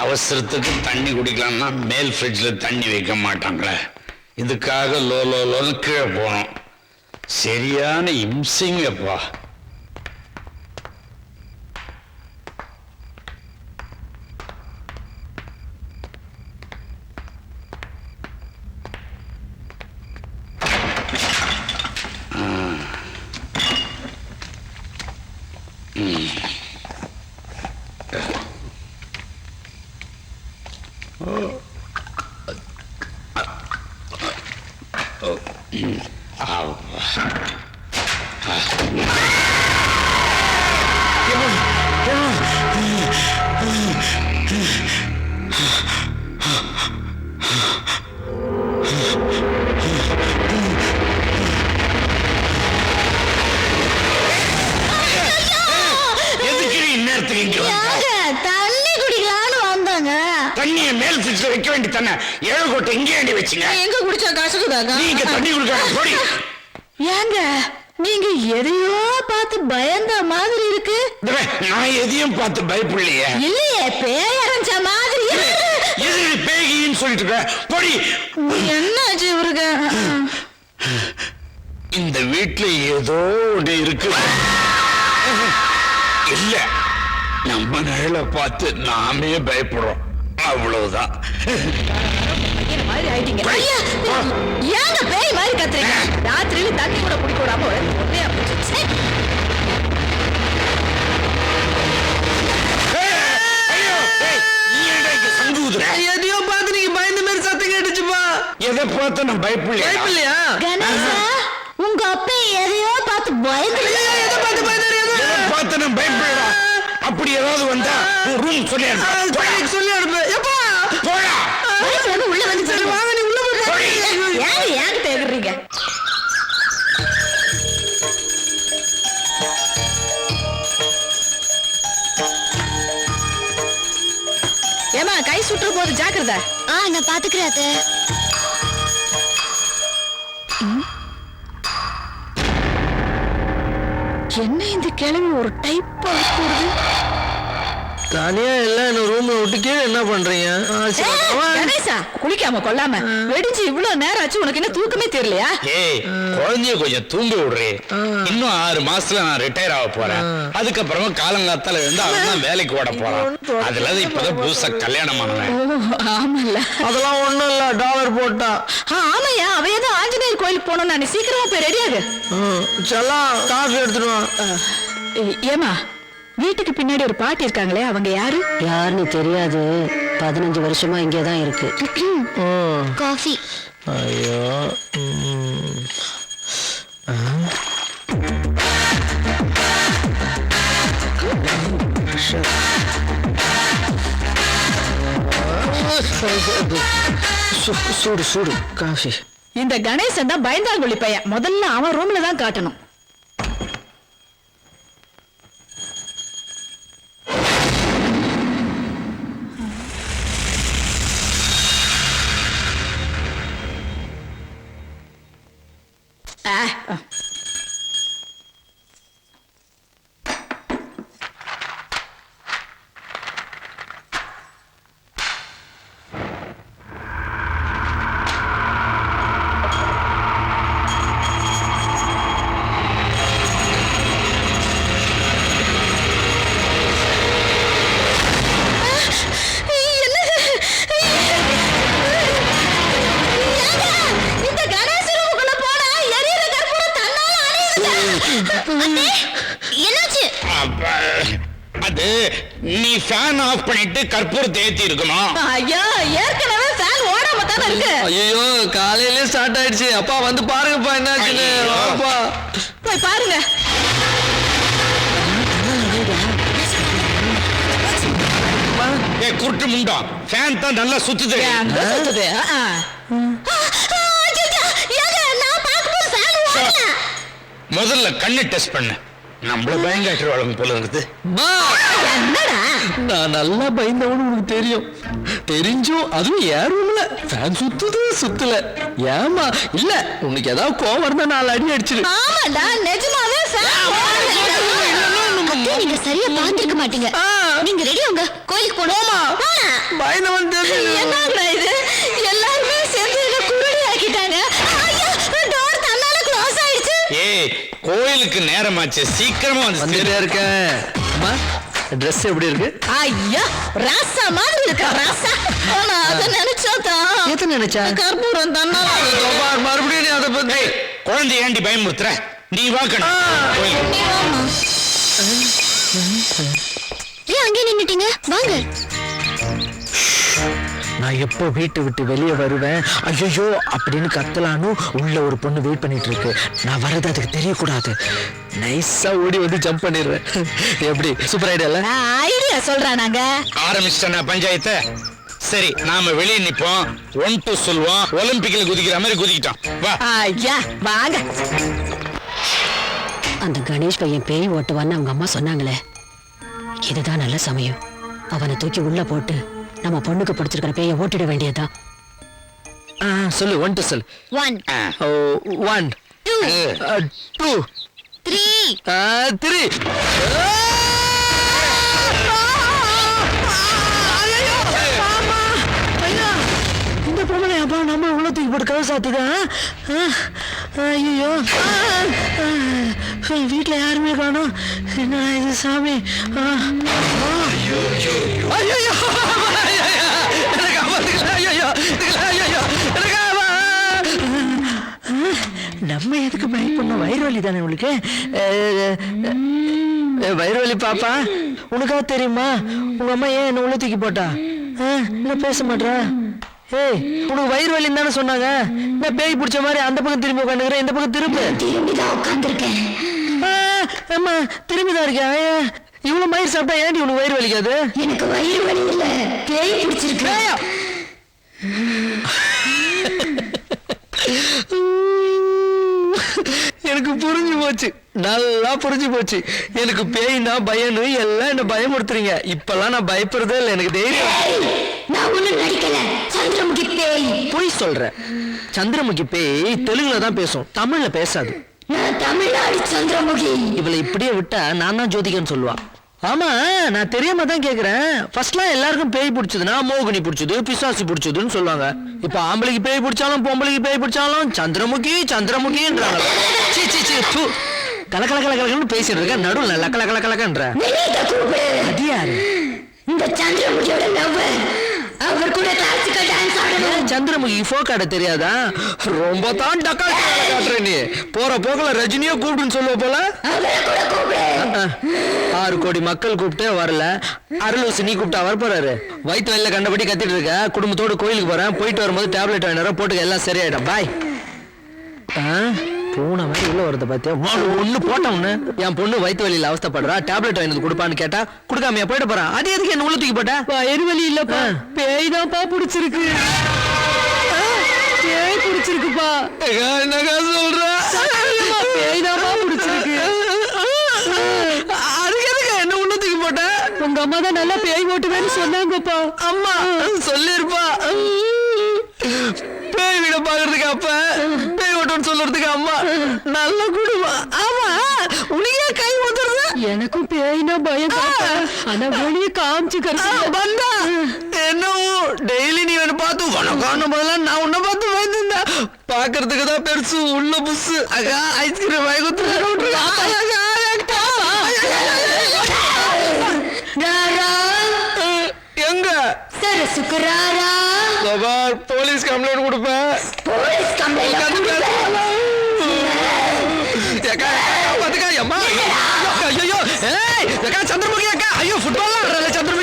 அவசரத்துக்கு தண்ணி குடிக்கலாம்னா மேல் ஃப்ரிட்ஜில் தண்ணி வைக்க மாட்டாங்களே, இதுக்காக லோன்னு கீழே போனோம். சரியான இம்சிங்கப்பா. தண்ணியை மேல் ஃப்ரிட்ஜ்ல வைக்க வேண்டி தானே, 7 கோட்டை இங்கே ஏண்டி வச்சீங்க? எங்க குடிச்சா காசுக்குதாங்க? நீங்க தண்ணி குடிக்க போடி. ஏங்க நீங்க எதையோ பார்த்து பயந்த மாதிரி இருக்கு. நான் எதையும் பார்த்து பயப்படலையே. இல்லையே, பேய் அரைஞ்ச மாதிரி. எது பேகின்னு சொல்லிட்டு இருக்க போடி. என்னாச்சு இவருக்கு? இந்த வீட்டுல ஏதோ ஒன்று இருக்கு. இல்ல, நம்ம நிழலை பார்த்து நாமே பயப்படுறோம், அவ்வளவுதான். ஏங்க பேய் மாதிரி கத்துறீங்க? ராத்திரியில தண்ணி கூட குடிக்க விடாம எதையோ பார்த்து நீங்க பயந்த மாதிரி சத்தம் கேட்டுச்சுப்பா. எதை பார்த்து நான் பயப்படலையா? கணேசா, உங்க அப்பா எதையோ பார்த்து பயந்து பார்த்து நான் பயப்படா. அப்படி ஏதாவது வந்தா ரூம் சொல்லி அனுப்பு. எப்பா போடா, உள்ள வந்து சரி வாங்க, நீ உள்ள போய் ஏன் தேடுறீங்க? ஏமா கை சுற்று போது ஜாக்கிரதை. நான் பாத்துக்கிறேன் அத்தை. என்ன இந்த கிழமை ஒரு டைப்பா போடுது? தனியா இல்ல ரூம்ல விட்டு கீழே என்ன பண்றீங்க? கணேசா, குளிக்காம கொள்ளாம வெடிச்சு இவ்வளவு நேரம் ஆச்சு, உனக்கு என்ன தூக்கமே தெரியலையா? ஏய், குழந்தைய கொஞ்சம் தூங்க விடுறே. இன்னும் 6 மாசத்துல நான் ரிட்டையர் ஆக போறேன். அதுக்கப்புறமா காலங்காத்தால இருந்து அவன் தான் வேலைக்கு ஓட போறான். அதுல இப்பதான் புதுசா கல்யாணம் ஆனவன். ஆமல்ல, அதெல்லாம் ஒண்ணும் இல்ல, டாலர் போட்டா. ஆமையா, அவ ஏதோ ஆஞ்சநேயர் கோயிலுக்கு போனோம். நான் சீக்கிரமா போய் ரெடியாகு. செல்லாம் காஃபி எடுத்துடுவான். ஏமா, வீட்டுக்கு பின்னாடி ஒரு பாட்டி இருக்காங்களே, அவங்க யாரு? யாருன்னு தெரியாது. 15 வருஷமா இங்கேதான் இருக்கு. காஃபி. ஐயோ, சூடு சூடு காஃபி. இந்த கணேசன் தான் பயந்தாங்குழி பையன். முதல்ல அவன் ரூம்ல தான் காட்டணும். என்னாச்சு? அது நீ ஃபேன் ஆஃப் பண்ணிட்டு கற்பூரத்தை ஏத்தி இருக்கணும். ஐயா, ஏற்கனவே ஃபேன் ஓடாம தான இருக்கு. ஐயோ, காலையிலே ஸ்டார்ட் ஆயிடுச்சு. அப்பா வந்து பாருங்கப்பா என்னாச்சுன்னு. வாப்பா போய் பாருங்க. ஏய் குருட்டு முண்டா, ஃபேன் தான் நல்லா சுத்துது. அங்க சுத்துது. முதல்ல கண்ணு டெஸ்ட் பண்ணு. நம்மள பயங்காற்று வளம் போல இருக்குது. நான் நல்லா பயந்தவனு உனக்கு தெரியும். தெரிஞ்சும் அதுவும் ஏன் ரூம்ல ஃபேன் சுத்துது சுத்தல. ஏமா இல்ல, உனக்கு ஏதாவது கோவம் இருந்தா 4 அடி அடிச்சிரு. ஆமாடா, நிஜமாவே ஃபேன் அத்தை நீங்க சரியா பாத்துருக்க மாட்டீங்க. நீங்க ரெடி உங்க கோயிலுக்கு போனோமா? பயந்து வந்து என்னங்கடா இது? எல்லாருமே சேர்ந்து என்ன குருடி ஆக்கிட்டாங்க. ஐயா, டோர் தன்னால க்ளோஸ் ஆயிடுச்சு. ஏய், கோயிலுக்கு நேரமாச்சு, சீக்கிரமா வந்து வந்துட்டே இருக்கேன். அம்மா ட்ரெஸ் எப்படி இருக்கு? ஐயா, ராசா மாதிரி இருக்க ராசா. ஆனா அத நினைச்சாதான் எது நினைச்சா? கற்பூரம் தன்னால. மறுபடியும் நீ அதை பத்தி குழந்தை ஏண்டி பயமுறுத்துற? நீ வாக்கணும் நீ வாம்மா. ஏன் அங்கே நின்னுட்டீங்க? வாங்க. நான் எப்போ வீட்டை விட்டு வெளியே வருவேன் ஐயோ அப்படின்னு கத்தலான்னு உள்ள ஒரு பொண்ணு வெயிட் பண்ணிட்டு இருக்கு. நான் வர்றது அதுக்கு தெரியக்கூடாது. நைஸா ஓடி வந்து ஜம்ப் பண்ணிடுவேன். எப்படி சூப்பர் ஐடியால? ஐடியா சொல்றானாங்க. ஆரம்பிச்சிட்டா பஞ்சாயத்தை. சரி, நாம வெளியே நிப்போம், 1 2 சொல்லுவோம், ஒலிம்பிக்ல குதிக்கிற மாதிரி குதிக்கிட்டோம். வா. ஐயா வாங்க. அந்த கணேஷ் பையன் பேய் ஓட்டுவான்னு அவங்க அம்மா சொன்னாங்களே, இதுதான் நல்ல சமயம். அவனை தூக்கி உள்ள போட்டு நம்ம பொண்ணுக்கு பிடிச்சிருக்கிற பேயை ஓட்டிட வேண்டியதுதான். சொல்லு 1 2 சொல்லு. 1 1 2 3 3. இந்த பொம்பளை அப்பா நம்ம உள்ள தூக்கி போட்டு கதை சாத்துதான். ஐயோ, வீட்டுல யாருமே காணோம். என்ன இது சாமி? நம்ம எதுக்கு பயப்படணும்? வயிறு வலி தானே உங்களுக்கு? வயிறு வலி பாப்பா, உனக்காக தெரியுமா உங்க அம்மா ஏன் என்ன உள்ள தூக்கி போட்டா? என்ன பேச மாட்டா? ஏய், உனக்கு வயிறு வலின்னு தானே சொன்னாங்க. நான் பேய் பிடிச்ச மாதிரி அந்த பக்கம் திரும்பி உட்காந்துக்கிறேன், இந்த பக்கம் திரும்பிதான் உட்கார்ந்திருக்கேன். ஆமா திரும்பிதான் இருக்கேன். இவ்வளவு மயிர் சாப்பிட்டா ஏன்டி உனக்கு வயிறு வலிக்காது? எனக்கு வயிறு வலி இல்ல, பேய் பிடிச்சிருக்கு. எனக்கு புரிஞ்சு போச்சு, நல்லா புரிஞ்சு போச்சு. எனக்கு பேய்னா பயனு எல்லாம் என்ன பயமுறுத்துறீங்க. இப்பெல்லாம் நான் பயப்படுறதே இல்லை, எனக்கு தைரியம். நான் ஒண்ணும் நடிக்கல, சந்திரமுகி பேய். பொய் சொல்றேன். சந்திரமுகி பேய் தெலுங்குல தான் பேசும், தமிழ்ல பேசாது. நான் தமிழ்நாடு சந்திரமுகி. இவளை இப்படியே விட்டா நான் தான் ஜோதிகன்னு சொல்லுவா. ஆமா, நான் தெரியாம தான் கேக்குறேன். ஃபர்ஸ்ட்லாம் எல்லாருக்கும் பேய் பிடிச்சதுன்னா மோகினி பிடிச்சது, பிசாசு பிடிச்சதுன்னு சொல்லுவாங்க. இப்ப ஆம்பளைக்கு பேய் பிடிச்சாலும் பொம்பளைக்கு பேய் பிடிச்சாலும் சந்திரமுகி சந்திரமுகின்றாங்க. சீ சீ சீ, தூ. கலக்கல கலக்கலன்னு பேசிட்டு இருக்க, நடுவில் லக்கல கலக்கலக்கன்ற. அது யாரு? இந்த சந்திரமுகியோட லவ்வர். அவர் கூட கிளாசிக்கல் டான்ஸ் ஆடணும். சந்திரமுகி ஃபோக் ஆட தெரியாதா? ரொம்ப தான் டக்கா காட்டுற நீ. போற போகல ரஜினியோ கூப்பிடுன்னு சொல்லுவ போல. அவரை கூட கூப்பிடு. 6 கோடி மக்கள் கூப்பிட்டே வரல, அருளூசி நீ கூப்பிட்டா வர போறாரு. வயிற்று வெளில கண்டபடி கத்திட்டு இருக்க. குடும்பத்தோடு கோயிலுக்கு போறேன், போயிட்டு வரும்போது டேப்லெட் வாங்கினா போட்டுக்க, எல்லாம் சரியாயிடும். பாய். பூனை மாதிரி உள்ள வரத பாத்தியா? ஒண்ணு போட்ட ஒண்ணு. என் பொண்ணு வயிற்று வலியில அவஸ்தப்படுறா, டேப்லெட் வாங்கி கொடுப்பான்னு கேட்டா கொடுக்காமையா போயிட்டு போறான். அது எதுக்கு என்ன உள்ள தூக்கி போட்ட? வயிறு வலி இல்லப்பா, பேய் தான்ப்பா பிடிச்சிருக்கு. பேய் பிடிச்சிருக்குப்பா. என்னக்கா சொல்ற? பேய் தான்ப்பா பிடிச்சிருக்கு. அதுக்கு எதுக்கு என்ன உள்ள தூக்கி போட்ட? உங்க அம்மா தான் நல்லா பேய் ஓட்டுவேன்னு சொன்னாங்கப்பா. அம்மா சொல்லிருப்பா. பேய் வீட பாக்குறதுக்கு அப்ப, பேய் ஓட்டுன்னு சொல்றதுக்கு அம்மா. நல்ல குடும்பம். ஆமா, உனக்கே கை ஊத்துறது. எனக்கும் பேய்னா பயம், ஆனா வெளியே காமிச்சுக்கிறது வந்தா என்னவோ. டெய்லி நீ என்ன பார்த்து வணக்கம் போதெல்லாம் நான் உன்னை பார்த்து பயந்துருந்தா. பாக்குறதுக்கு தான் பெருசு, உள்ள புஸ். அக்கா ஐஸ்கிரீம் வாங்கி கொடுத்து எங்க சர சுக்கராரா. போலீஸ் கம்ப்ளைண்ட் கொடுப்பேன். Police complaint. சந்திரமுகி அக்கா, ஐயோ ஃபுட்பால் சந்திரமுகி